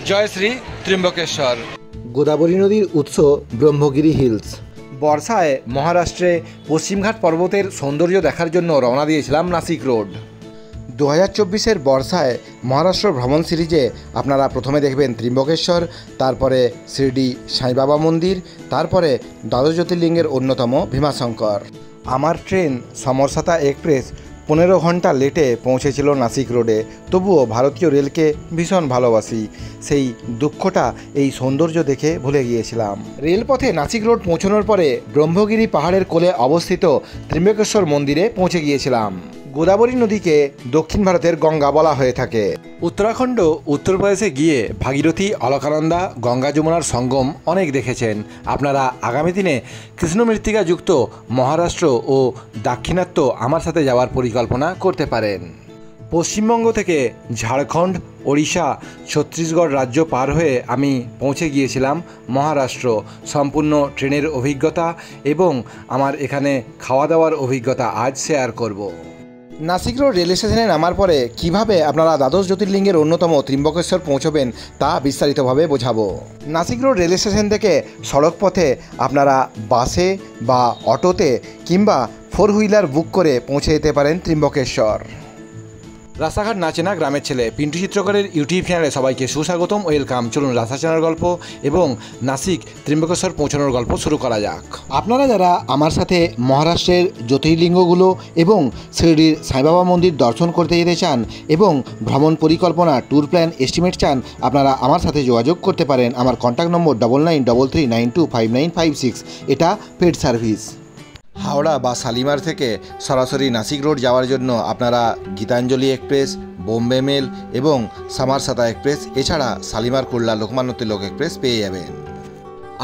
জয়শ্রী ত্র্যম্বকেশ্বর। গোদাবরী নদীর উৎস ব্রহ্মগিরি হিলস। বর্ষায় মহারাষ্ট্রে পশ্চিমঘাট পর্বতের সৌন্দর্য দেখার জন্য রওনা দিয়েছিলাম নাসিক রোড। 2024-এর বর্ষায় মহারাষ্ট্র ভ্রমণ সিরিজে আপনারা প্রথমে দেখবেন ত্র্যম্বকেশ্বর, তারপরে শিরডি সাই বাবা মন্দির, তারপরে দ্বাদশ জ্যোতির্লিঙ্গের অন্যতম ভীমাশঙ্কর। আমার ট্রেন সমরসাতা এক্সপ্রেস 15 ঘন্টা লেটে পৌঁছেছিল নাসিক রোডে। তবুও ভারতীয় রেলকে ভীষণ ভালোবাসি, সেই দুঃখটা এই সৌন্দর্য দেখে ভুলে গিয়েছিলাম। রেলপথে নাসিক রোড পৌঁছানোর পরে ব্রহ্মগিরি পাহাড়ের কোলে অবস্থিত ত্র্যম্বকেশ্বর মন্দিরে পৌঁছে গিয়েছিলাম। গোদাবরী নদীকে দক্ষিণ ভারতের গঙ্গা বলা হয়ে থাকে। উত্তরাখণ্ড উত্তরপ্রদেশে গিয়ে ভাগীরথী, অলকানন্দা, গঙ্গা যমুনার সঙ্গম অনেক দেখেছেন। আপনারা আগামী দিনে কৃষ্ণ মৃত্তিকা যুক্ত মহারাষ্ট্র ও দাক্ষিণাত্য আমার সাথে যাওয়ার পরিকল্পনা করতে পারেন। পশ্চিমবঙ্গ থেকে ঝাড়খণ্ড, ওড়িশা, ছত্তিশগড় রাজ্য পার হয়ে আমি পৌঁছে গিয়েছিলাম মহারাষ্ট্র। সম্পূর্ণ ট্রেনের অভিজ্ঞতা এবং আমার এখানে খাওয়া দাওয়ার অভিজ্ঞতা আজ শেয়ার করব। নাসিক রোড রেল স্টেশনে নামার পরে কিভাবে আপনারা দ্বাদশ জ্যোতির্লিঙ্গের অন্যতম ত্র্যম্বকেশ্বর পৌঁছবেন তা বিস্তারিতভাবে বোঝাবো। নাসিক রোড রেল স্টেশন থেকে সড়ক পথে আপনারা বাসে বা অটোতে কিংবা 4 হুইলার বুক করে পৌঁছে যেতে পারেন ত্র্যম্বকেশ্বর। রাস্তাঘাট না চেনা গ্রামের ছেলে পিন্টু চিত্রকরের ইউটিউব চ্যানেলে সবাইকে সুস্বাগতম, ওয়েলকাম। চলুন রাস্তা চেনার গল্প এবং নাসিক ত্র্যম্বকেশ্বর পৌঁছানোর গল্প শুরু করা যাক। আপনারা যারা আমার সাথে মহারাষ্ট্রের জ্যোতির্লিঙ্গগুলো এবং শিরডির সাইবাবা মন্দির দর্শন করতে যেতে চান এবং ভ্রমণ পরিকল্পনা, ট্যুর প্ল্যান, এস্টিমেট চান, আপনারা আমার সাথে যোগাযোগ করতে পারেন। আমার কন্ট্যাক্ট নম্বর 9933925956। এটা পেড সার্ভিস। হাওড়া বা শালিমার থেকে সরাসরি নাসিক রোড যাওয়ার জন্য আপনারা গীতাঞ্জলি এক্সপ্রেস, বোম্বে মেল এবং সমরসাতা এক্সপ্রেস, এছাড়া শালিমার কুর্লা লোকমান্য তিলক এক্সপ্রেস পেয়ে যাবেন।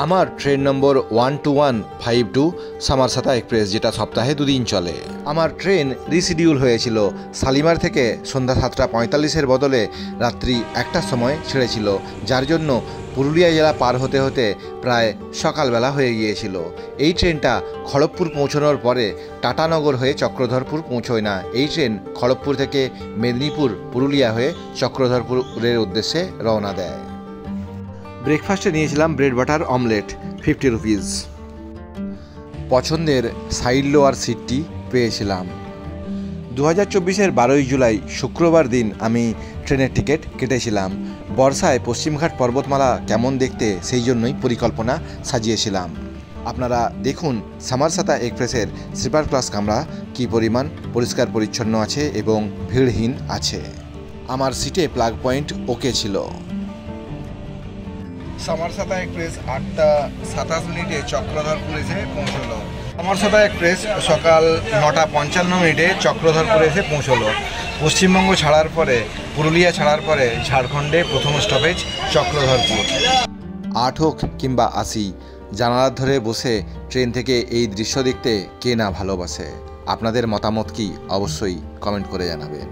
আমার ট্রেন নম্বর 12152 সমরসাতা এক্সপ্রেস, যেটা সপ্তাহে 2 দিন চলে। আমার ট্রেন রিশিডিউল হয়েছিল। শালিমার থেকে সন্ধ্যা 7:45-এর বদলে রাত্রি 1টার সময় ছেড়েছিল, যার জন্য পুরুলিয়া জেলা পার হতে হতে প্রায় সকালবেলা হয়ে গিয়েছিল। এই ট্রেনটা খড়গপুর পৌঁছানোর পরে টাটানগর হয়ে চক্রধরপুর পৌঁছয় না। এই ট্রেন খড়গপুর থেকে মেদিনীপুর, পুরুলিয়া হয়ে চক্রধরপুরের উদ্দেশ্যে রওনা দেয়। ব্রেকফাস্টে নিয়েছিলাম ব্রেড বাটার অমলেট, 50 রুপিস। পছন্দের সাইড লোয়ার সিটটি পেয়েছিলাম। 2024-এর 12ই জুলাই শুক্রবার দিন আমি ট্রেনের টিকিট কেটেছিলাম। বর্ষায় পশ্চিমঘাট পর্বতমালা কেমন দেখতে সেই জন্যই পরিকল্পনা সাজিয়েছিলাম। আপনারা দেখুন সমরসাতা এক্সপ্রেসের স্লিপার ক্লাস কামরা কী পরিমাণ পরিষ্কার পরিচ্ছন্ন আছে এবং ভিড়হীন আছে। আমার সিটে প্লাগ পয়েন্ট ওকে ছিল। সমরসাতা এক্সপ্রেস 8:27 চক্রধরপুর এসে পৌঁছলো। সমরসাতা এক্সপ্রেস সকাল 9:55 চক্রধরপুর এসে পৌঁছলো। পশ্চিমবঙ্গ ছাড়ার পরে, পুরুলিয়া ছাড়ার পরে ঝাড়খণ্ডে প্রথম স্টপেজ চক্রধরপুর। 8 হোক কিংবা 80, জানালার ধরে বসে ট্রেন থেকে এই দৃশ্য দেখতে কে না ভালোবাসে। আপনাদের মতামত কি অবশ্যই কমেন্ট করে জানাবেন।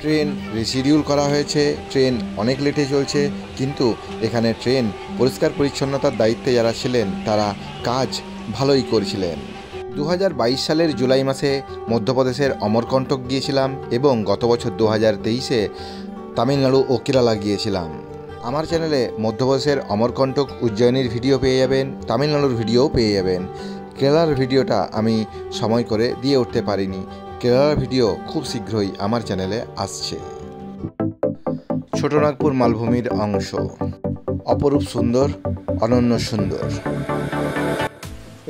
ট্রেন রিশিডিউল করা হয়েছে, ট্রেন অনেক লেটে চলছে, কিন্তু এখানে ট্রেন পরিষ্কার পরিচ্ছন্নতার দায়িত্বে যারা ছিলেন তারা কাজ ভালোই করছিলেন। 2022 সালের জুলাই মাসে মধ্যপ্রদেশের অমরকণ্টক গিয়েছিলাম এবং গত বছর 2023-এ তামিলনাড়ু ও কেরালা গিয়েছিলাম। আমার চ্যানেলে মধ্যপ্রদেশের অমরকণ্টক, উজ্জয়িনীর ভিডিও পেয়ে যাবেন, তামিলনাড়ুর ভিডিও পেয়ে যাবেন। কেরালার ভিডিওটা আমি সময় করে দিয়ে উঠতে পারিনি। কেরালার ভিডিও খুব শীঘ্রই আমার চ্যানেলে আসছে। ছোটনাগপুর মালভূমির অংশ, অপরূপ সুন্দর, অনন্য সুন্দর।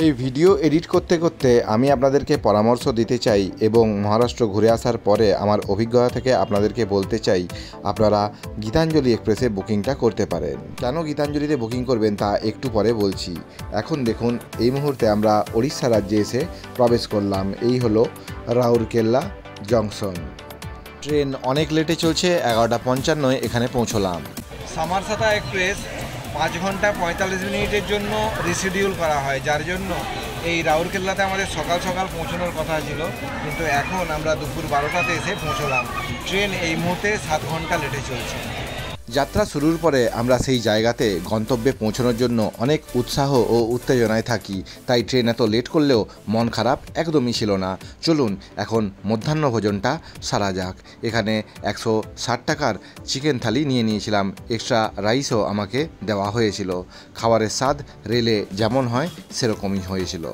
এই ভিডিও এডিট করতে করতে আমি আপনাদেরকে পরামর্শ দিতে চাই এবং মহারাষ্ট্র ঘুরে আসার পরে আমার অভিজ্ঞতা থেকে আপনাদেরকে বলতে চাই, আপনারা গীতাঞ্জলি এক্সপ্রেসে বুকিংটা করতে পারেন। কেন গীতাঞ্জলিতে বুকিং করবেন তা একটু পরে বলছি। এখন দেখুন, এই মুহূর্তে আমরা ওড়িশা রাজ্যে এসে প্রবেশ করলাম। এই হলো রাউরকেল্লা জংশন। ট্রেন অনেক লেটে চলছে, 11:55 এখানে পৌঁছলাম। সমরসাতা এক্সপ্রেস 5 ঘন্টা 45 মিনিটের জন্য রিশিডিউল করা হয়, যার জন্য এই রাউরকেল্লাতে আমাদের সকাল সকাল পৌঁছানোর কথা ছিল, কিন্তু এখন আমরা দুপুর 12টাতে এসে পৌঁছলাম। ট্রেন এই মুহূর্তে 7 ঘন্টা লেটে চলছে। যাত্রা শুরুর পরে আমরা সেই জায়গাতে গন্তব্যে পৌঁছানোর জন্য অনেক উৎসাহ ও উত্তেজনায় থাকি, তাই ট্রেন এত লেট করলেও মন খারাপ একদমই ছিল না। চলুন এখন মধ্যাহ্ন ভোজনটা সারা যাক। এখানে 160 টাকার চিকেন থালি নিয়ে নিয়েছিলাম, এক্সট্রা রাইসও আমাকে দেওয়া হয়েছিল। খাবারের স্বাদ রেলে যেমন হয় সেরকমই হয়েছিল।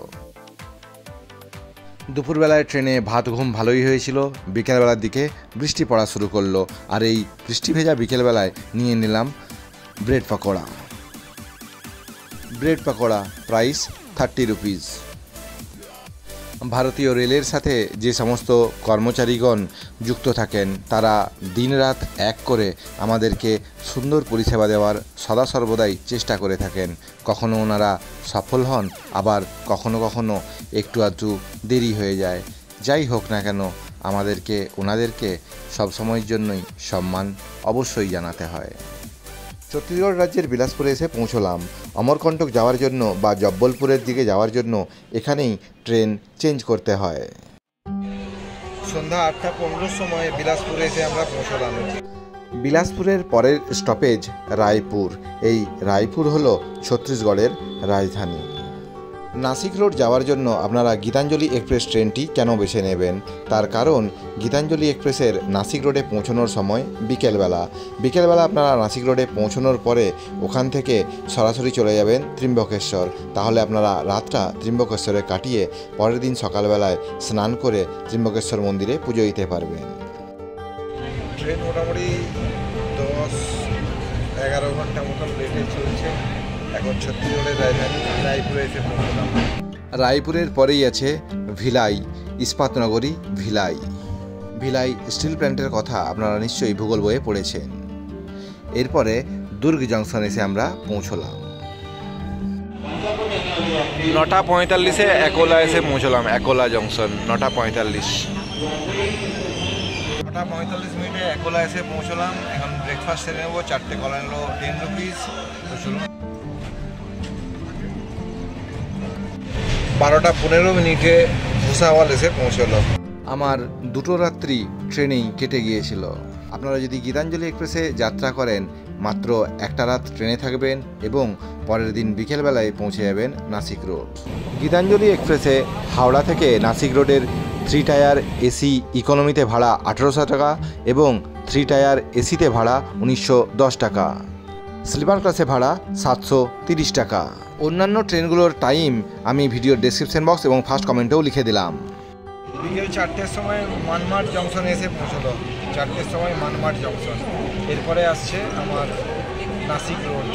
দুপুরবেলায় ট্রেনে ভাত ঘুম ভালোই হয়েছিল। বিকেলবেলার দিকে বৃষ্টি পড়া শুরু করলো, আর এই বৃষ্টি ভেজা বিকেলবেলায় নিয়ে নিলাম bread pakora. Bread pakora price 30 rupees. ভারতীয় রেলের সাথে যে সমস্ত কর্মচারীগণ যুক্ত থাকেন তারা দিনরাত এক করে আমাদেরকে সুন্দর পরিষেবা দেওয়ার সদা সর্বদাই চেষ্টা করে থাকেন। কখনো ওনারা সফল হন, আবার কখনো কখনো একটু আধটু দেরি হয়ে যায়। যাই হোক না কেন আমাদেরকে ওনাদেরকে সবসময়ের জন্যই সম্মান অবশ্যই জানাতে হয়। ছত্তিশগড় রাজ্যের বিলাসপুরে এসে পৌঁছলাম। অমরকণ্টক যাওয়ার জন্য বা জব্বলপুরের দিকে যাওয়ার জন্য এখানেই ট্রেন চেঞ্জ করতে হয়। সন্ধ্যা 8:15 সময় বিলাসপুরে এসে আমরা পৌঁছলাম। বিলাসপুরের পরের স্টপেজ রায়পুর। এই রায়পুর হলো ছত্তিশগড়ের রাজধানী। নাসিক রোড যাওয়ার জন্য আপনারা গীতাঞ্জলি এক্সপ্রেস ট্রেনটি কেন বেছে নেবেন, তার কারণ গীতাঞ্জলি এক্সপ্রেসের নাসিক রোডে পৌঁছানোর সময় বিকেলবেলা আপনারা নাসিক রোডে পৌঁছানোর পরে ওখান থেকে সরাসরি চলে যাবেন ত্রিম্বকেশ্বর। তাহলে আপনারা রাতটা ত্রিম্বকেশ্বরে কাটিয়ে পরের দিন সকালবেলায় স্নান করে ত্রিম্বকেশ্বর মন্দিরে পুজো দিতে পারবেন। ট্রেন মোটামুটি 10-11 ঘন্টা মতন লেটে চলছে। এখন ছত্তিশগড়ের রাজধানী রায়পুরে এসে পৌঁছলাম। রায়পুরের পরেই আছে ভিলাই, ইস্পাত নগরী ভিলাই। ভিলাই স্টিল প্ল্যান্টের কথা আপনারা নিশ্চয়ই ভূগোল বইয়ে পড়েছেন। এরপরে দুর্গ জংশন এসে আমরা পৌঁছলাম। 9:45-এ একোলা এসে পৌঁছলাম। একোলা জংশন 9:45। 9:45 একোলা এসে পৌঁছলাম। এখন ব্রেকফাস্ট সেরে নেবো। 4টে কলা নিল 10 রুপিস। তো চলুন 12:15 ভুসাওয়াল এসে পৌঁছলো। আমার দুটো রাত্রি ট্রেনেই কেটে গিয়েছিল। আপনারা যদি গীতাঞ্জলি এক্সপ্রেসে যাত্রা করেন মাত্র একটা রাত ট্রেনে থাকবেন এবং পরের দিন বিকেলবেলায় পৌঁছে যাবেন নাসিক রোড। গীতাঞ্জলি এক্সপ্রেসে হাওড়া থেকে নাসিক রোডের 3 টায়ার এসি ইকোনমিতে ভাড়া 1800 টাকা এবং 3 টায়ার এসিতে ভাড়া 1910 টাকা। স্লিপার ক্লাসে ভাড়া 730 টাকা। অন্যান্য ট্রেনগুলোর টাইম আমি ভিডিওর ডেসক্রিপশন বক্স এবং ফার্স্ট কমেন্টেও লিখে দিলাম। বিকেল 4টের সময় মানমাড জংশনে এসে পৌঁছলো। 4টের সময় মানমাড জংশন। এরপরে আসছে আমার নাসিক রোড।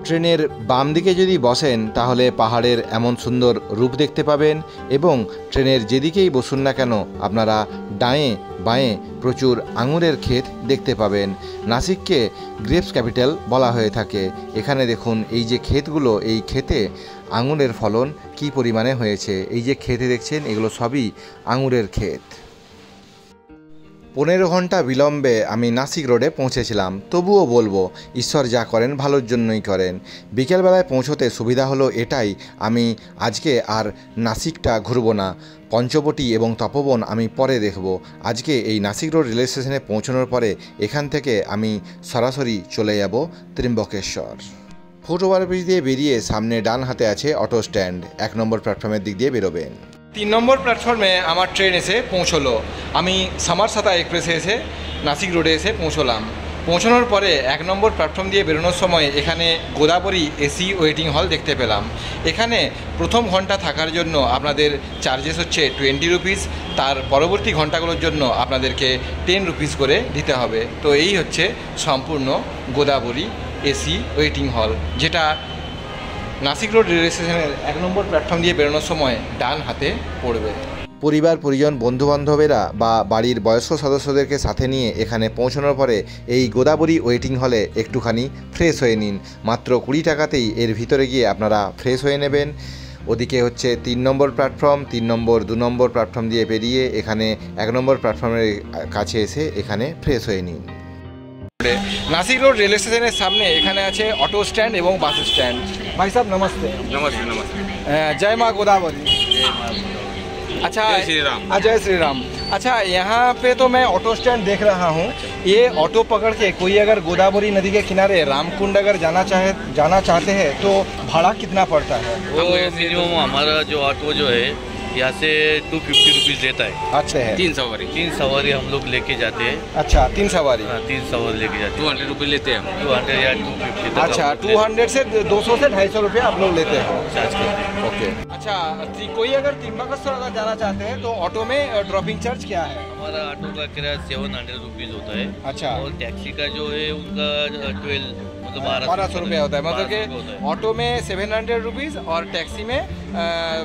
ট্রেনের বাম দিকে যদি বসেন তাহলে পাহাড়ের এমন সুন্দর রূপ দেখতে পাবেন এবং ট্রেনের যেদিকেই বসুন না কেন আপনারা ডাঁয়ে বাঁয়ে প্রচুর আঙুরের ক্ষেত দেখতে পাবেন। নাসিককে গ্রেপস ক্যাপিটাল বলা হয়ে থাকে। এখানে দেখুন এই যে ক্ষেতগুলো, এই ক্ষেতে আঙুরের ফলন কী পরিমাণে হয়েছে। এই যে ক্ষেতে দেখছেন এগুলো সবই আঙুরের ক্ষেত। 15 ঘন্টা বিলম্বে আমি নাসিক রোডে পৌঁছেছিলাম। তবুও বলবো ঈশ্বর যা করেন ভালোর জন্যই করেন। বিকেলবেলায় পৌঁছতে সুবিধা হলো এটাই, আমি আজকে আর নাসিকটা ঘুরবো না। পঞ্চবটি এবং তপবন আমি পরে দেখব। আজকে এই নাসিক রোড রেল স্টেশনে পৌঁছানোর পরে এখান থেকে আমি সরাসরি চলে যাব ত্রিম্বকেশ্বর। ফুট ওভারব্রিজ দিয়ে বেরিয়ে সামনে ডান হাতে আছে অটো স্ট্যান্ড। 1 নম্বর প্ল্যাটফর্মের দিক দিয়ে বেরোবেন। 3 নম্বর প্ল্যাটফর্মে আমার ট্রেন এসে পৌঁছলো। আমি সামারসাতা এক্সপ্রেসে এসে নাসিক রোডে এসে পৌঁছলাম। পৌঁছানোর পরে 1 নম্বর প্ল্যাটফর্ম দিয়ে বেরোনোর সময় এখানে গোদাবরী এসি ওয়েটিং হল দেখতে পেলাম। এখানে প্রথম ঘন্টা থাকার জন্য আপনাদের চার্জেস হচ্ছে 20 রুপিস। তার পরবর্তী ঘন্টাগুলোর জন্য আপনাদেরকে 10 রুপিস করে দিতে হবে। তো এই হচ্ছে সম্পূর্ণ গোদাবরী এসি ওয়েটিং হল, যেটা নাসিক রোড রেল স্টেশনের 1 নম্বর প্ল্যাটফর্ম দিয়ে বেরোনোর সময় ডান হাতে পড়বে। পরিবার পরিজন বন্ধুবান্ধবেরা বা বাড়ির বয়স্ক সদস্যদেরকে সাথে নিয়ে এখানে পৌঁছানোর পরে এই গোদাবরী ওয়েটিং হলে একটুখানি ফ্রেশ হয়ে নিন। মাত্র 20 টাকাতেই এর ভিতরে গিয়ে আপনারা ফ্রেশ হয়ে নেবেন। ওদিকে হচ্ছে 3 নম্বর প্ল্যাটফর্ম। 3 নম্বর 2 নম্বর প্ল্যাটফর্ম দিয়ে বেরিয়ে এখানে 1 নম্বর প্ল্যাটফর্মের কাছে এসে এখানে ফ্রেশ হয়ে নিন। नासिक रोड रेलवे स्टेशन के सामने एखाने आछे ऑटो स्टैंड एवं बस स्टैंड। भाई साहब नमस्ते। नमस्ते नमस्ते। जय माँ गोदावरी। अच्छा, जय श्री राम। जय श्री राम। अच्छा, यहाँ पे तो मैं ऑटो स्टैंड देख रहा हूँ। ये ऑटो पकड़ के कोई अगर गोदावरी नदी के किनारे रामकुंड अगर जाना चाहते हैं तो भाड़ा कितना पड़ता है? वो मिनिमम हमारा जो ऑटो जो है यहाँ से 250 रुपीज़ देता है। अच्छा है। 3 सवारी हम लोग लेके जाते हैं। अच्छा, 3 सवारी। हाँ, 3 सवारी लेके जाते हैं। 200 रुपये लेते हैं हम। 200 या 250 तक। अच्छा, 200 से 200 से 250 रुपये आप लोग लेते हैं, चार्ज करते हैं। ओके। अच्छा, कोई अगर त्रिम्बकेश्वर अगर जाना चाहते हैं तो ऑटो में ड्रॉपिंग चार्ज क्या है? हमारा ऑटो का किराया 700 रुपीज़ होता है। अच्छा। और टैक्सी का जो है उनका 1200 रुपये होता है। मतलब कि ऑटो में 700 रुपीज़ और टैक्सी में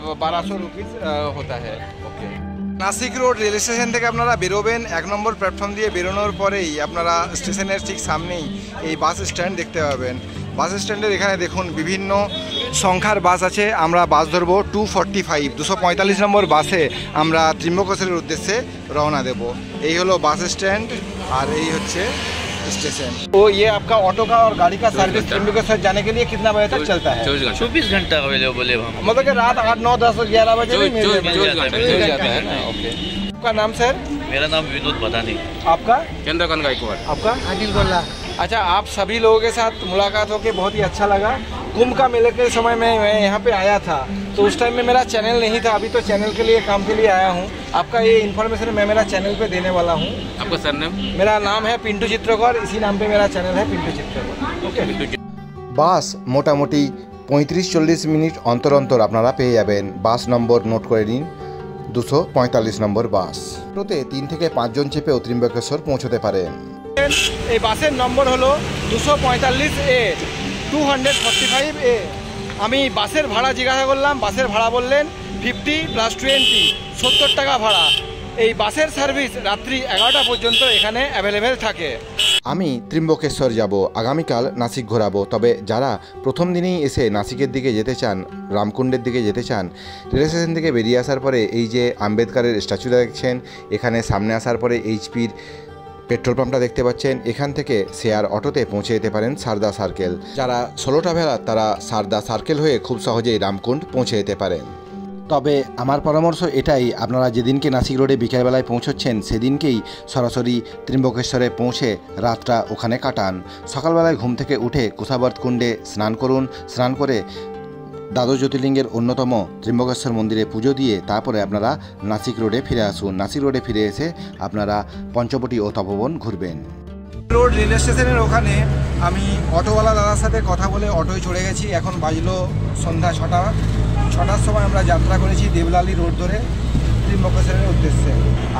1200 रुपीज़ होता है। ওকে। নাসিক রোড রেল স্টেশন থেকে আপনারা বেরোবেন, 1 নম্বর প্ল্যাটফর্ম দিয়ে বেরোনোর পরেই আপনারা স্টেশনের ঠিক সামনেই এই বাস স্ট্যান্ড দেখতে পাবেন। বাস স্ট্যান্ডের এখানে দেখুন বিভিন্ন সংখ্যার বাস আছে। আমরা বাস ধরবো 245 নম্বর বাসে আমরা ত্রিম্বকেশ্বরের উদ্দেশ্যে রওনা দেব। এই হলো বাস স্ট্যান্ড আর এই হচ্ছে स्टेशन। तो ये आपका ऑटो का और गाड़ी का सर्विस त्रिम्बकेश्वर जाने के लिए कितना बजे तक चलता है? 24 घंटा अवेलेबल है हम। मतलब कि रात 8, 9, 10, 11 बजे भी मिल जाता है ना। ओके। आपका नाम सर? मेरा नाम विनोद बदानी। आपका? चंद्रकांत गायकवाड़। आपका? आदिल गोल्ला। अच्छा, आप सभी लोगों के साथ मुलाकात होकर बहुत ही अच्छा लगा। कुंभ का मेले के समय में मैं यहाँ पे आया था तो उस टाइम में मेरा चैनल नहीं था, अभी तो चैनल के लिए काम के लिए आया हूँ। आपका ये इन्फॉर्मेशन मैं मेरा चैनल पे देने वाला हूँ। आपका सरनेम? मेरा नाम है पिंटू चित्रकर, इसी नाम पे मेरा चैनल है पिंटू चित्रकर। ओके। বাস মোটামুটি 35-40 মিনিট অন্তর অন্তর আপনারা পেয়ে যাবেন। বাস নম্বর নোট করে নিন, 245 নম্বর বাস। টোতে 3 থেকে 5 জন চেপেও ত্রিম্বকেশ্বর পৌঁছতে পারেন। এই বাসের নম্বর হলো 245A 245A। আমি বাসের ভাড়া জিজ্ঞাসা করলাম, বাসের ভাড়া বললেন 50 + 20 70 টাকা ভাড়া। এই বাসের সার্ভিস রাত্রি 11টা পর্যন্ত এখানে অ্যাভেলেবেল থাকে। আমি ত্রিম্বকেশ্বর যাব, আগামীকাল নাসিক ঘোরাবো। তবে যারা প্রথম দিনেই এসে নাসিকের দিকে যেতে চান, রামকুণ্ডের দিকে যেতে চান, রেল স্টেশন থেকে বেরিয়ে আসার পরে এই যে আম্বেদকারের স্ট্যাচুটা দেখছেন, এখানে সামনে আসার পরে এইচপির পেট্রোল পাম্পটা দেখতে পাচ্ছেন, এখান থেকে শেয়ার অটোতে পৌঁছে যেতে পারেন সারদা সার্কেল। যারা 16 ট্রাভেলার তারা সারদা সার্কেল হয়ে খুব সহজেই রামকুণ্ড পৌঁছে যেতে পারেন। তবে আমার পরামর্শ এটাই, আপনারা যেদিনকে নাসিক রোডে বিকেলবেলায় পৌঁছচ্ছেন সেদিনকেই সরাসরি ত্রিম্বকেশ্বরে পৌঁছে রাতটা ওখানে কাটান। সকালবেলায় ঘুম থেকে উঠে কুশাবর্ত কুণ্ডে স্নান করুন, স্নান করে দ্বাদশ জ্যোতির্লিঙ্গের অন্যতম ত্রিম্বকেশ্বর মন্দিরে পুজো দিয়ে তারপরে আপনারা নাসিক রোডে ফিরে আসুন। নাসিক রোডে ফিরে এসে আপনারা পঞ্চবটি ও তপবন ঘুরবেন। রোড রেল স্টেশনের ওখানে আমি অটোওয়ালা দাদার সাথে কথা বলে অটোয় চড়ে গেছি। এখন বাজলো সন্ধ্যা 6টার সময় আমরা যাত্রা করেছি দেবলালি রোড ধরে ত্রিম্বকেশ্বরের উদ্দেশ্যে।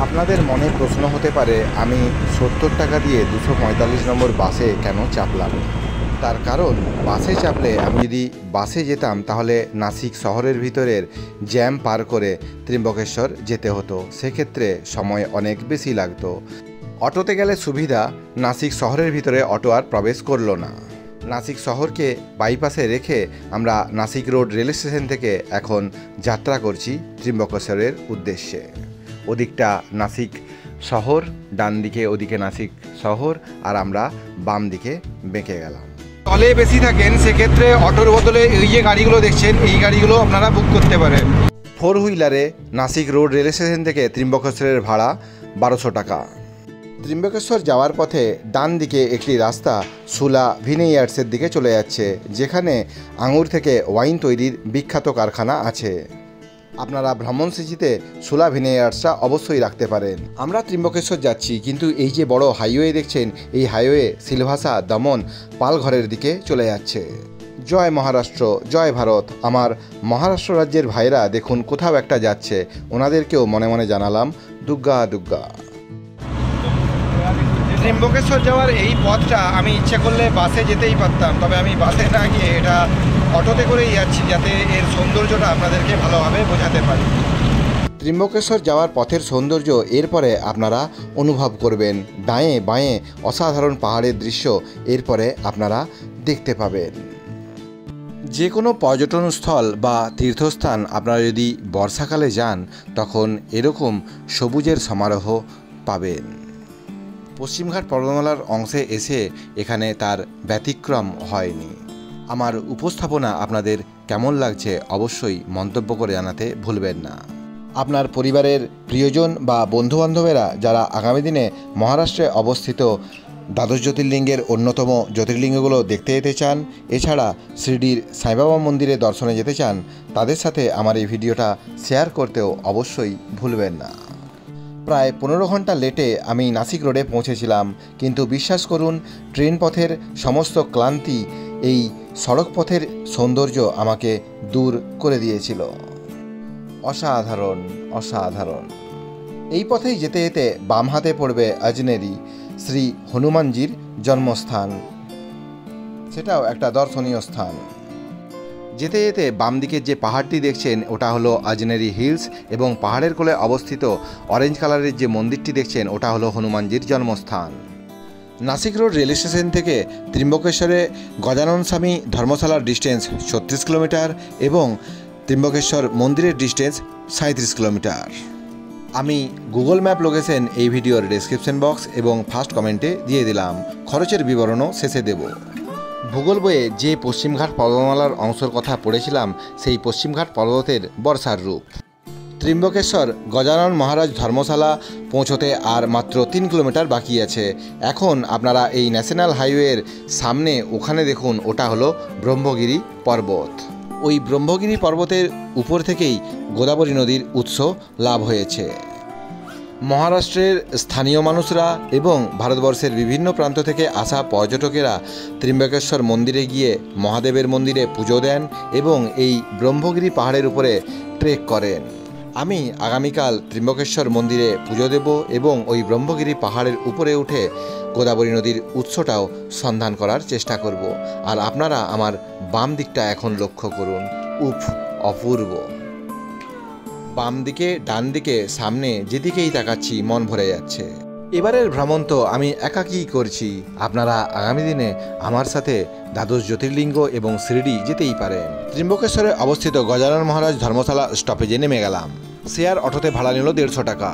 আপনাদের মনে প্রশ্ন হতে পারে আমি 70 টাকা দিয়ে 245 নম্বর বাসে কেন চাপলাম। তার কারণ বাসে চাপলে আমি যদি বাসে যেতাম তাহলে নাসিক শহরের ভিতরের জ্যাম পার করে ত্রিম্বকেশ্বর যেতে হতো, সেক্ষেত্রে সময় অনেক বেশি লাগতো। অটোতে গেলে সুবিধা, নাসিক শহরের ভিতরে অটো আর প্রবেশ করলো না। নাসিক শহরকে বাইপাসে রেখে আমরা নাসিক রোড রেল স্টেশন থেকে এখন যাত্রা করছি ত্রিম্বকেশ্বরের উদ্দেশ্যে। ওদিকটা নাসিক শহর, ডান দিকে ওদিকে নাসিক শহর, আর আমরা বাম দিকে বেঁকে গেলাম। তলে বেশি থাকেন সেক্ষেত্রে অটোর বদলে এই যে গাড়িগুলো দেখছেন এই গাড়িগুলো আপনারা বুক করতে পারেন। 4 হুইলারে নাসিক রোড রেল স্টেশন থেকে ত্রিম্বকেশ্বরের ভাড়া 1200 টাকা। ত্রিম্বকেশ্বর যাওয়ার পথে ডান দিকে একটি রাস্তা সুলা ভিনেয়ার্সের দিকে চলে যাচ্ছে, যেখানে আঙুর থেকে ওয়াইন তৈরির বিখ্যাত কারখানা আছে। আপনারা ভ্রমণ সূচিতে সুলা ভিনেয়ার্সটা অবশ্যই রাখতে পারেন। আমরা ত্রিম্বকেশ্বর যাচ্ছি, কিন্তু এই যে বড় হাইওয়ে দেখছেন এই হাইওয়ে সিলভাসা, দমন, পালঘরের দিকে চলে যাচ্ছে। জয় মহারাষ্ট্র, জয় ভারত। আমার মহারাষ্ট্র রাজ্যের ভাইরা দেখুন কোথাও একটা যাচ্ছে, ওনাদেরকেও মনে মনে জানালাম দুগ্গা দুগ্গা। ত্রিম্বকেশ্বর যাওয়ার এই পথটা আমি ইচ্ছে করলে বাসে যেতেই পারতাম, তবে আমি বাসে না গিয়ে এটা অটোতে করেই যাচ্ছি যাতে এর সৌন্দর্যটা আপনাদেরকে ভালোভাবে বোঝাতে পারি। ত্রিম্বকেশ্বর যাওয়ার পথের সৌন্দর্য এরপরে আপনারা অনুভব করবেন। ডাঁয়ে বাঁয়ে অসাধারণ পাহাড়ের দৃশ্য এরপরে আপনারা দেখতে পাবেন। যে কোনো পর্যটনস্থল বা তীর্থস্থান আপনারা যদি বর্ষাকালে যান তখন এরকম সবুজের সমারোহ পাবেন। পশ্চিমঘাট পর্বতমালার অংশে এসে এখানে তার ব্যতিক্রম হয়নি। আমার উপস্থাপনা আপনাদের কেমন লাগছে অবশ্যই মন্তব্য করে জানাতে ভুলবেন না। আপনার পরিবারের প্রিয়জন বা বন্ধুবান্ধবেরা যারা আগামী দিনে মহারাষ্ট্রে অবস্থিত দ্বাদশ জ্যোতির্লিঙ্গের অন্যতম জ্যোতির্লিঙ্গগুলো দেখতে যেতে চান, এছাড়া শিরডির সাইবাবা মন্দিরে দর্শনে যেতে চান, তাদের সাথে আমার এই ভিডিওটা শেয়ার করতেও অবশ্যই ভুলবেন না। প্রায় 15 ঘন্টা লেটে আমি নাসিক রোডে পৌঁছেছিলাম, কিন্তু বিশ্বাস করুন ট্রেন পথের সমস্ত ক্লান্তি এই সড়ক পথের সৌন্দর্য আমাকে দূর করে দিয়েছিল। অসাধারণ অসাধারণ। এই পথেই যেতে যেতে বাম হাতে পড়বে আজনেরি শ্রী হনুমানজির জন্মস্থান, সেটাও একটা দর্শনীয় স্থান। যেতে যেতে বাম দিকের যে পাহাড়টি দেখছেন ওটা হলো আজনেরি হিলস, এবং পাহাড়ের কোলে অবস্থিত অরেঞ্জ কালারের যে মন্দিরটি দেখছেন ওটা হলো হনুমানজির জন্মস্থান। নাসিক রোড রেল স্টেশন থেকে ত্রিম্বকেশ্বরে গজানন স্বামী ধর্মশালার ডিস্টেন্স 36 কিলোমিটার এবং ত্রিম্বকেশ্বর মন্দিরের ডিস্টেন্স 37 কিলোমিটার। আমি গুগল ম্যাপ লোকেশন এই ভিডিওর ডেসক্রিপশন বক্স এবং ফার্স্ট কমেন্টে দিয়ে দিলাম, খরচের বিবরণও শেষে দেব। ভূগোল বইয়ে যে পশ্চিমঘাট পর্বতমালার অংশের কথা পড়েছিলাম সেই পশ্চিমঘাট পর্বতের বর্ষার রূপ। ত্রিম্বকেশ্বর গজানন মহারাজ ধর্মশালা পৌঁছতে আর মাত্র 3 কিলোমিটার বাকি আছে। এখন আপনারা এই ন্যাশনাল হাইওয়ের সামনে ওখানে দেখুন, ওটা হলো ব্রহ্মগিরি পর্বত। ওই ব্রহ্মগিরি পর্বতের উপর থেকেই গোদাবরী নদীর উৎস লাভ হয়েছে। মহারাষ্ট্রের স্থানীয় মানুষরা এবং ভারতবর্ষের বিভিন্ন প্রান্ত থেকে আসা পর্যটকেরা ত্রিম্বকেশ্বর মন্দিরে গিয়ে মহাদেবের মন্দিরে পুজো দেন এবং এই ব্রহ্মগিরি পাহাড়ের উপরে ট্রেক করেন। আমি আগামীকাল ত্রিম্বকেশ্বর মন্দিরে পুজো দেব এবং ওই ব্রহ্মগিরি পাহাড়ের উপরে উঠে গোদাবরী নদীর উৎসটাও সন্ধান করার চেষ্টা করব। আর আপনারা আমার বাম দিকটা এখন লক্ষ্য করুন, উফ অপূর্ব। বাম দিকে ডান দিকে সামনে যেদিকেই তাকাচ্ছি মন ভরে যাচ্ছে। এবারের ভ্রমণ তো আমি একাকী করছি, আপনারা আগামী দিনে আমার সাথে দ্বাদশ জ্যোতির্লিঙ্গ এবং শিরডি যেতেই পারেন। ত্রিম্বকেশ্বরে অবস্থিত গজানন মহারাজ ধর্মশালা স্টপেজে নেমে গেলাম। শেয়ার অটোতে ভাড়া নিল 150 টাকা।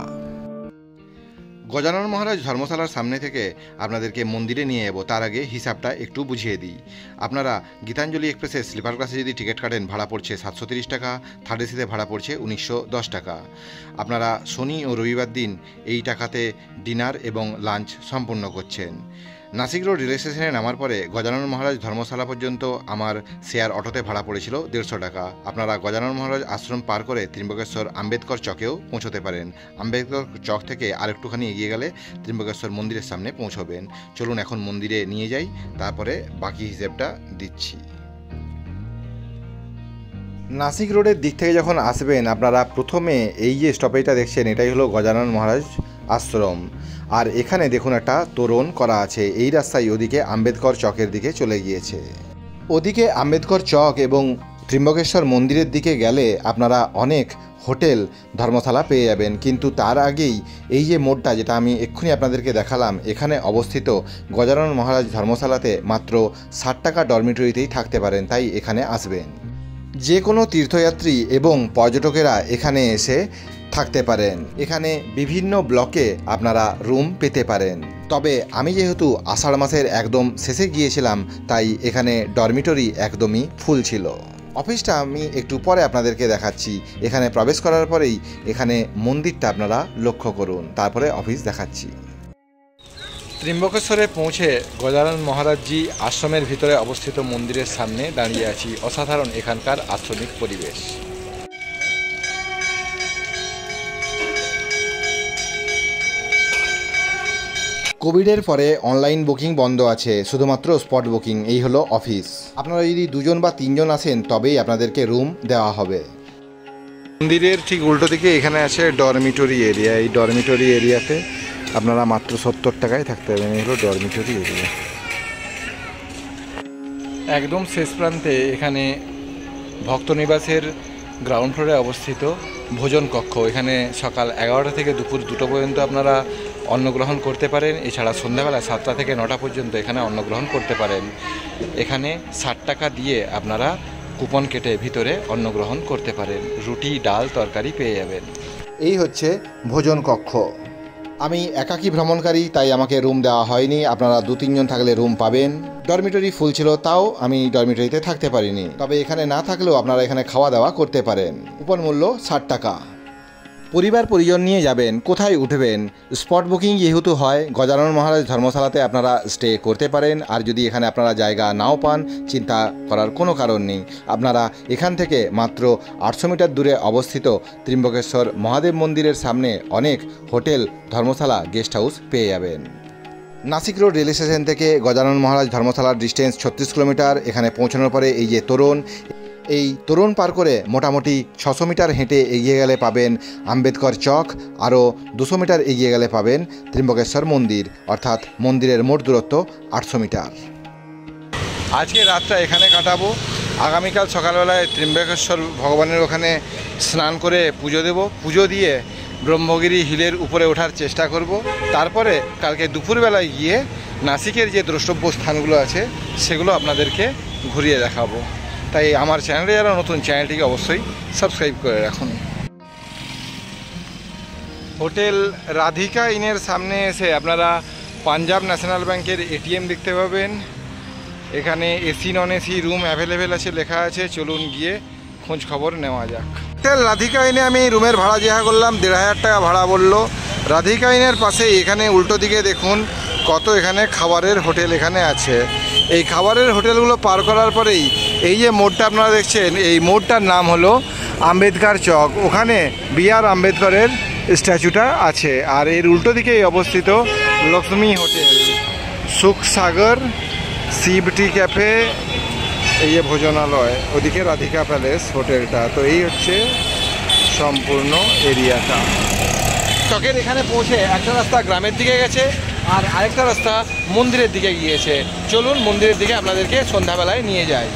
গজানন মহারাজ ধর্মশালার সামনে থেকে আপনাদেরকে মন্দিরে নিয়ে যাবো, তার আগে হিসাবটা একটু বুঝিয়ে দিই। আপনারা গীতাঞ্জলি এক্সপ্রেসের স্লিপার ক্লাসে যদি টিকিট কাটেন ভাড়া পড়ছে 730 টাকা, থার্ড এসিতে ভাড়া পড়ছে 1910 টাকা। আপনারা শনি ও রবিবার দিন এই টাকাতে ডিনার এবং লাঞ্চ সম্পূর্ণ করছেন। নাসিক রোড রেল স্টেশনে নামার পরে গজানন মহারাজ ধর্মশালা পর্যন্ত আমার শেয়ার অটোতে ভাড়া পড়েছিল 150 টাকা। আপনারা গজানন মহারাজ আশ্রম পার করে ত্রিম্বকেশ্বর আম্বেদকর চকেও পৌঁছতে পারেন। আম্বেদকর চক থেকে আরেকটুখানি এগিয়ে গেলে ত্রিম্বকেশ্বর মন্দিরের সামনে পৌঁছবেন। চলুন এখন মন্দিরে নিয়ে যাই, তারপরে বাকি হিসেবটা দিচ্ছি। নাসিক রোডের দিক থেকে যখন আসবেন আপনারা প্রথমে এই যে স্টপেজটা দেখছেন এটাই হলো গজানন মহারাজ আশ্রম। আর এখানে দেখুন একটা তোরণ করা আছে, এই রাস্তায় ওদিকে আম্বেদকর চকের দিকে চলে গিয়েছে। ওদিকে আম্বেদকর চক এবং ত্রিম্বকেশ্বর মন্দিরের দিকে গেলে আপনারা অনেক হোটেল ধর্মশালা পেয়ে যাবেন, কিন্তু তার আগেই এই যে মোড়টা যেটা আমি এক্ষুনি আপনাদেরকে দেখালাম, এখানে অবস্থিত গজানন মহারাজ ধর্মশালাতে মাত্র 60 টাকা ডরমিটরিতেই থাকতে পারেন, তাই এখানে আসবেন। যে কোনো তীর্থযাত্রী এবং পর্যটকেরা এখানে এসে থাকতে পারেন। এখানে বিভিন্ন ব্লকে আপনারা রুম পেতে পারেন। তবে আমি যেহেতু আষাঢ় মাসের একদম শেষে গিয়েছিলাম তাই এখানে ডরমিটরি একদমই ফুল ছিল। অফিসটা আমি একটু পরে আপনাদেরকে দেখাচ্ছি। এখানে প্রবেশ করার পরেই এখানে মন্দিরটা আপনারা লক্ষ্য করুন, তারপরে অফিস দেখাচ্ছি। ত্রিম্বকেশ্বরে পৌঁছে গজানন মহারাজজি আশ্রমের ভিতরে অবস্থিত মন্দিরের সামনে দাঁড়িয়ে আছি। অসাধারণ এখানকার আশ্রমিক পরিবেশ। কোভিডের পরে অনলাইন বুকিং বন্ধ আছে, শুধুমাত্র স্পট বুকিং। এই হলো অফিস। আপনারা যদি 2 জন বা 3 জন আসেন তবেই আপনাদেরকে রুম দেওয়া হবে। মন্দিরের ঠিক উল্টো দিকে এখানে আছে ডরমিটরি এরিয়া। এই ডরমিটরি এরিয়াতে আপনারা মাত্র 70 টাকায় থাকতে পারবেন। এই হলো ডরমিটরি এরিয়া। একদম শেষ প্রান্তে এখানে ভক্তনিবাসের গ্রাউন্ড ফ্লোরে অবস্থিত ভোজন কক্ষ। এখানে সকাল 11টা থেকে দুপুর 2টো পর্যন্ত আপনারা অন্নগ্রহণ করতে পারেন। এছাড়া সন্ধ্যাবেলা 7টা থেকে 9টা পর্যন্ত এখানে অন্নগ্রহণ করতে পারেন। এখানে 60 টাকা দিয়ে আপনারা কুপন কেটে ভিতরে অন্নগ্রহণ করতে পারেন। রুটি, ডাল, তরকারি পেয়ে যাবেন। এই হচ্ছে ভোজন কক্ষ। আমি একাকী ভ্রমণকারী তাই আমাকে রুম দেওয়া হয়নি। আপনারা 2-3 জন থাকলে রুম পাবেন। ডরমিটরি ফুল ছিল, তাও আমি ডরমিটরিতে থাকতে পারিনি। তবে এখানে না থাকলেও আপনারা এখানে খাওয়া দাওয়া করতে পারেন। কুপন মূল্য 60 টাকা। পরিবার পরিজন নিয়ে যাবেন, কোথায় উঠবেন, স্পট বুকিং যেহেতু হয়, গজানন মহারাজ ধর্মশালাতে আপনারা স্টে করতে পারেন। আর যদি এখানে আপনারা জায়গা নাও পান, চিন্তা করার কোনো কারণ নেই। আপনারা এখান থেকে মাত্র 800 মিটার দূরে অবস্থিত ত্রিম্বকেশ্বর মহাদেব মন্দিরের সামনে অনেক হোটেল, ধর্মশালা, গেস্ট হাউস পেয়ে যাবেন। নাসিক রোড রেল স্টেশন থেকে গজানন মহারাজ ধর্মশালার ডিস্টেন্স 36 কিলোমিটার। এখানে পৌঁছানোর পরে এই যে তোরণ, এই তোরণ পার করে মোটামুটি 600 মিটার হেঁটে এগিয়ে গেলে পাবেন আম্বেদকর চক, আরও 200 মিটার এগিয়ে গেলে পাবেন ত্রিম্বকেশ্বর মন্দির, অর্থাৎ মন্দিরের মোট দূরত্ব 800 মিটার। আজকে রাতটা এখানে কাটাবো। আগামীকাল সকালবেলায় ত্রিম্বকেশ্বর ভগবানের ওখানে স্নান করে পুজো দেব। পুজো দিয়ে ব্রহ্মগিরি হিলের উপরে ওঠার চেষ্টা করব। তারপরে কালকে দুপুরবেলায় গিয়ে নাসিকের যে দ্রষ্টব্য স্থানগুলো আছে সেগুলো আপনাদেরকে ঘুরিয়ে দেখাবো। তাই আমার চ্যানেলে যারা নতুন, চ্যানেলটিকে অবশ্যই সাবস্ক্রাইব করে রাখুন। হোটেল রাধিকা ইনের সামনে এসে আপনারা পাঞ্জাব ন্যাশনাল ব্যাংকের এটিএম দেখতে পাবেন। এখানে AC non AC room available আছে লেখা আছে। চলুন গিয়ে খোঁজ খবর নেওয়া যাক। হোটেল রাধিকা ইনে আমি রুমের ভাড়া জিজ্ঞাসা করলাম, 1500 টাকা ভাড়া বললো। রাধিকা ইনের পাশে এখানে উল্টো দিকে দেখুন কত এখানে খাবারের হোটেল এখানে আছে। এই খাবারের হোটেলগুলো পার করার পরেই এই যে মোড়টা আপনারা দেখছেন, এই মোড়টার নাম হলো আম্বেদকর চক। ওখানে BR আম্বেদকরের স্ট্যাচুটা আছে। আর এর উল্টো দিকেই অবস্থিত লক্ষ্মী হোটেল, সুখ সাগর, শিবটি ক্যাফে, এই যে ভোজনালয়, ওদিকে রাধিকা প্যালেস হোটেলটা। তো এই হচ্ছে সম্পূর্ণ এরিয়াটা। চকের এখানে পৌঁছে একটা রাস্তা গ্রামের দিকে গেছে আর আরেকটা রাস্তা মন্দিরের দিকে গিয়েছে। চলুন মন্দিরের দিকে আপনাদেরকে সন্ধ্যাবেলায় নিয়ে যাই।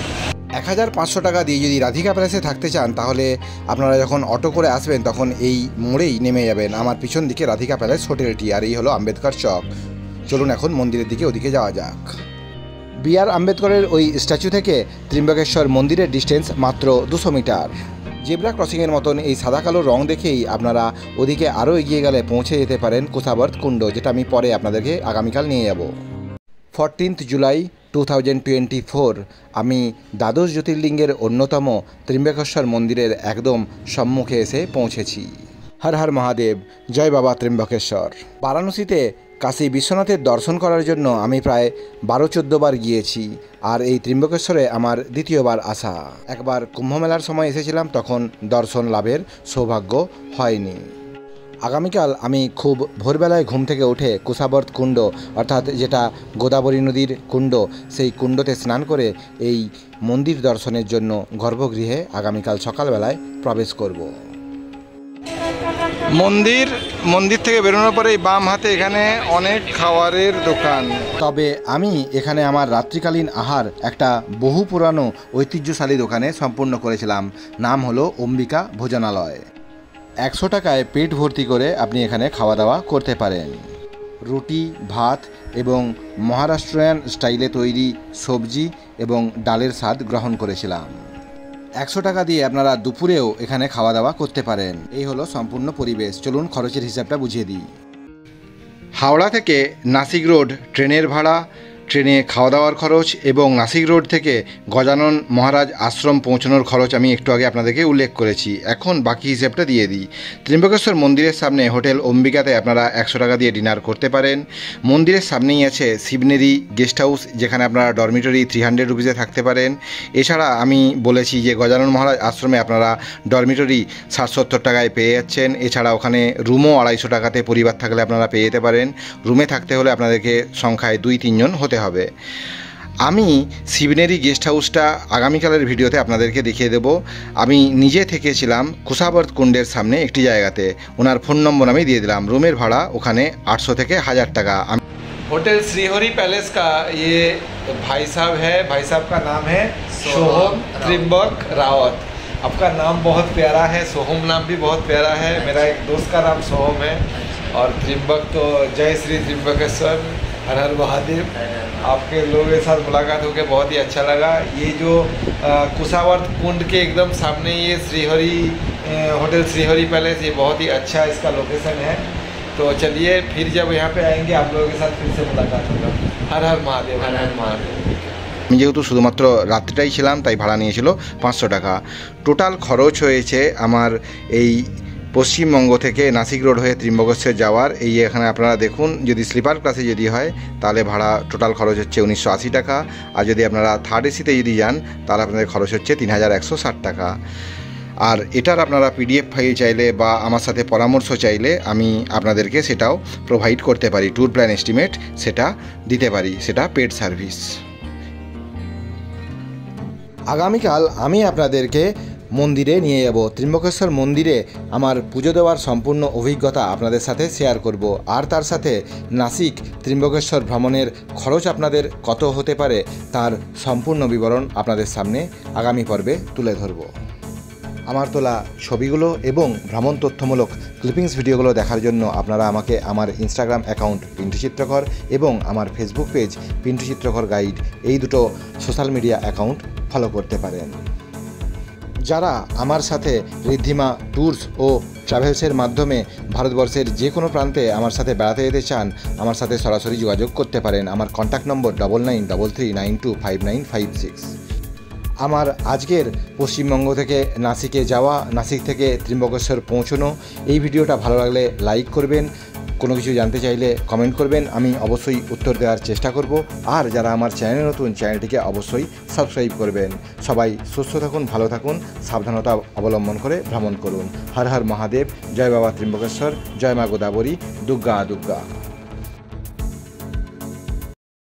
1500 টাকা দিয়ে যদি রাধিকা প্যালেসে থাকতে চান, তাহলে আপনারা যখন অটো করে আসবেন তখন এই মোড়েই নেমে যাবেন। আমার পিছন দিকে রাধিকা প্যালেস হোটেলটি, আর এই হলো আম্বেদকর চক। চলুন এখন মন্দিরের দিকে ওদিকে যাওয়া যাক। BR আম্বেদকরের ওই স্ট্যাচু থেকে ত্রিম্বকেশ্বর মন্দিরের ডিস্টেন্স মাত্র 200 মিটার। জেব্রা ক্রসিংয়ের মতন এই সাদা কালো রং দেখেই আপনারা ওদিকে আরও এগিয়ে গেলে পৌঁছে যেতে পারেন কুসাবর্ত কুণ্ড, যেটা আমি পরে আপনাদেরকে আগামীকাল নিয়ে যাব। 14 জুলাই 2024 আমি দ্বাদশ জ্যোতির্লিঙ্গের অন্যতম ত্রিম্বকেশ্বর মন্দিরের একদম সম্মুখে এসে পৌঁছেছি। হর হর মহাদেব, জয় বাবা ত্রিম্বকেশ্বর। বারাণসীতে কাশী বিশ্বনাথের দর্শন করার জন্য আমি প্রায় 12-14 বার গিয়েছি, আর এই ত্রিম্বকেশ্বরে আমার দ্বিতীয়বার আসা। একবার কুম্ভমেলার সময় এসেছিলাম, তখন দর্শন লাভের সৌভাগ্য হয়নি। আগামীকাল আমি খুব ভোরবেলায় ঘুম থেকে উঠে কুসাবর্ত কুণ্ড, অর্থাৎ যেটা গোদাবরী নদীর কুণ্ড, সেই কুণ্ডতে স্নান করে এই মন্দির দর্শনের জন্য গর্ভগৃহে আগামীকাল সকালবেলায় প্রবেশ করব। মন্দির থেকে বেরোনোর পরে বাম হাতে এখানে অনেক খাবারের দোকান। তবে আমি এখানে আমার রাত্রিকালীন আহার একটা বহু পুরানো ঐতিহ্যশালী দোকানে সম্পূর্ণ করেছিলাম। নাম হলো অম্বিকা ভোজনালয়। 100 টাকায় পেট ভর্তি করে আপনি এখানে খাওয়া দাওয়া করতে পারেন। রুটি, ভাত এবং মহারাষ্ট্রিয়ান স্টাইলে তৈরি সবজি এবং ডালের স্বাদ গ্রহণ করেছিলাম। 100 টাকা দিয়ে আপনারা দুপুরেও এখানে খাওয়া দাওয়া করতে পারেন। এই হলো সম্পূর্ণ পরিবেশ। চলুন খরচের হিসাবটা বুঝিয়ে দিই। হাওড়া থেকে নাসিক রোড ট্রেনের ভাড়া, ট্রেনে খাওয়া দাওয়ার খরচ এবং নাসিক রোড থেকে গজানন মহারাজ আশ্রম পৌঁছানোর খরচ আমি একটু আগে আপনাদেরকে উল্লেখ করেছি। এখন বাকি হিসেবটা দিয়ে দিই। ত্রিম্বকেশ্বর মন্দিরের সামনে হোটেল অম্বিকাতে আপনারা 100 টাকা দিয়ে ডিনার করতে পারেন। মন্দিরের সামনেই আছে শিবনেরি গেস্ট হাউস, যেখানে আপনারা ডরমিটরি 300 রুপিসে থাকতে পারেন। এছাড়া আমি বলেছি যে গজানন মহারাজ আশ্রমে আপনারা ডরমিটরি 60-70 টাকায় পেয়ে যাচ্ছেন। এছাড়া ওখানে রুমও 250 টাকাতে পরিবার থাকলে আপনারা পেয়ে যেতে পারেন। রুমে থাকতে হলে আপনাদেরকে সংখ্যায় 2-3 জন হতে হবে। আমি শিবনেরি গেস্ট হাউসটা আগামীকালের ভিডিওতে আপনাদেরকে দেখিয়ে দেব। আমি নিজে থেকেছিলাম কুসাবর্ত কুণ্ডের সামনে একটি জায়গাতে। ওনার ফোন নম্বর আমি দিয়ে দিলাম। রুমের ভাড়া ওখানে 800 থেকে 1000 টাকা। होटल श्रीहरि पैलेस का ये भाई साहब है। भाई साहब का नाम है सोहम त्रिम्बक रावत। आपका नाम बहुत प्यारा है, सोहम नाम भी बहुत प्यारा है। मेरा एक दोस्त का नाम सोहम है और त्रिम्बक तो जय श्री त्रिम्बकेश्वर, हर हर महादेव। आपके लोगों के साथ मुलाकात होकर बहुत ही अच्छा लगा। ये जो कुसावर्त कुंड के एकदम सामने ये श्रीहरि होटल श्रीहरि पैलेस, ये बहुत ही अच्छा इसका लोकेशन है। तो चलिए फिर जब यहाँ पे आएंगे आप लोगों के साथ फिर से मुलाकात होगा। हर हर महादेव, हर हर महादेव। আমি যেহেতু শুধুমাত্র রাত্রিটাই ছিলাম তাই ভাড়া নিয়েছিল 500 টাকা। টোটাল খরচ হয়েছে আমার এই পশ্চিমবঙ্গ থেকে নাসিক রোড হয়ে ত্রিম্বকেশ্বর যাওয়ার এই এখানে আপনারা দেখুন, যদি স্লিপার ক্লাসে যদি হয় তাহলে ভাড়া টোটাল খরচ হচ্ছে 1980 টাকা, আর যদি আপনারা থার্ড এসিতে যদি যান তাহলে আপনাদের খরচ হচ্ছে 3160 টাকা। আর এটার আপনারা পিডিএফ ফাইল চাইলে বা আমার সাথে পরামর্শ চাইলে আমি আপনাদেরকে সেটাও প্রোভাইড করতে পারি, ট্যুর প্ল্যান এস্টিমেট সেটা দিতে পারি, সেটা পেড সার্ভিস। আগামীকাল আমি আপনাদেরকে মন্দিরে নিয়ে যাব। ত্রিম্বকেশ্বর মন্দিরে আমার পুজো দেওয়ার সম্পূর্ণ অভিজ্ঞতা আপনাদের সাথে শেয়ার করব, আর তার সাথে নাসিক ত্রিম্বকেশ্বর ভ্রমণের খরচ আপনাদের কত হতে পারে তার সম্পূর্ণ বিবরণ আপনাদের সামনে আগামী পর্বে তুলে ধরব। আমার তোলা ছবিগুলো এবং ভ্রমণ তথ্যমূলক ক্লিপিংস ভিডিওগুলো দেখার জন্য আপনারা আমাকে আমার ইনস্টাগ্রাম অ্যাকাউন্ট পিন্টু চিত্রকর এবং আমার ফেসবুক পেজ পিন্টু চিত্রকর গাইড, এই দুটো সোশ্যাল মিডিয়া অ্যাকাউন্ট ফলো করতে পারেন। যারা আমার সাথে ঋদ্ধিমা ট্যুরস ও ট্রাভেলসের মাধ্যমে ভারতবর্ষের যে কোনো প্রান্তে আমার সাথে বেড়াতে যেতে চান, আমার সাথে সরাসরি যোগাযোগ করতে পারেন। আমার কন্ট্যাক্ট নম্বর 9933925956। আমার আজকের পশ্চিমবঙ্গ থেকে নাসিকে যাওয়া, নাসিক থেকে ত্রিম্বকেশ্বর পৌঁছানো এই ভিডিওটা ভালো লাগলে লাইক করবেন, কোনো কিছু জানতে চাইলে কমেন্ট করবেন, আমি অবশ্যই উত্তর দেওয়ার চেষ্টা করব। আর যারা আমার চ্যানেলে নতুন, চ্যানেলটিকে অবশ্যই সাবস্ক্রাইব করবেন। সবাই সুস্থ থাকুন, ভালো থাকুন, সাবধানতা অবলম্বন করে ভ্রমণ করুন। হর হর মহাদেব, জয় বাবা ত্রিম্বকেশ্বর, জয় মা গোদাবরী, দুর্গা দুর্গা।